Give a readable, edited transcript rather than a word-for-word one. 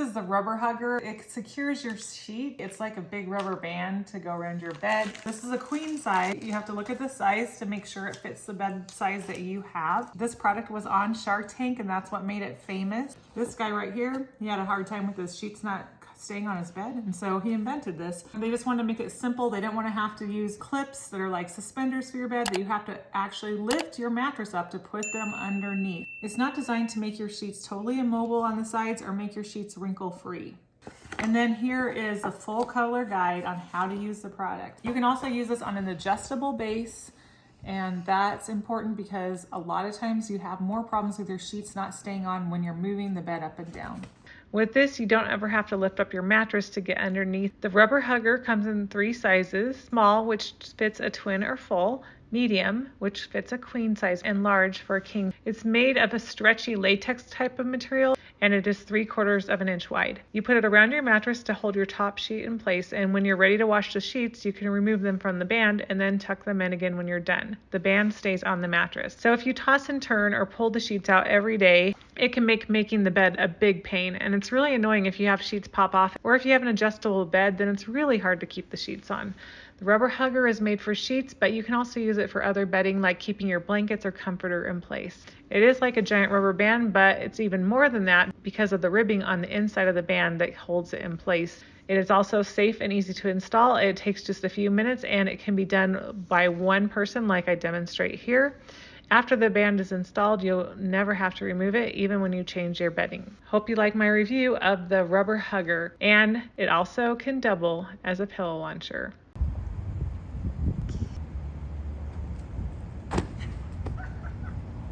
is the rubber hugger. It secures your sheet. It's like a big rubber band to go around your bed. This is a queen size. You have to look at the size to make sure it fits the bed size that you have. This product was on Shark Tank, and that's what made it famous. This guy right here, he had a hard time with his sheets not staying on his bed, and so he invented this. They just wanted to make it simple. They didn't want to have to use clips that are like suspenders for your bed, that you have to actually lift your mattress up to put them underneath. It's not designed to make your sheets totally immobile on the sides or make your sheets wrinkle free. And then here is a full color guide on how to use the product. You can also use this on an adjustable base, and that's important because a lot of times you have more problems with your sheets not staying on when you're moving the bed up and down. With this, you don't ever have to lift up your mattress to get underneath. The rubber hugger comes in 3 sizes: small, which fits a twin or full; medium, which fits a queen size; and large for a king. It's made of a stretchy latex type of material, and it is 3/4 of an inch wide. You put it around your mattress to hold your top sheet in place, and when you're ready to wash the sheets, you can remove them from the band and then tuck them in again when you're done. The band stays on the mattress. So if you toss and turn or pull the sheets out every day, it can make making the bed a big pain, and it's really annoying if you have sheets pop off, or if you have an adjustable bed, then it's really hard to keep the sheets on. The rubber hugger is made for sheets, but you can also use it for other bedding, like keeping your blankets or comforter in place. It is like a giant rubber band, but it's even more than that because of the ribbing on the inside of the band that holds it in place. It is also safe and easy to install. It takes just a few minutes, and it can be done by one person like I demonstrate here. After the band is installed, you'll never have to remove it, even when you change your bedding. Hope you like my review of the rubber hugger, and it also can double as a pillow launcher.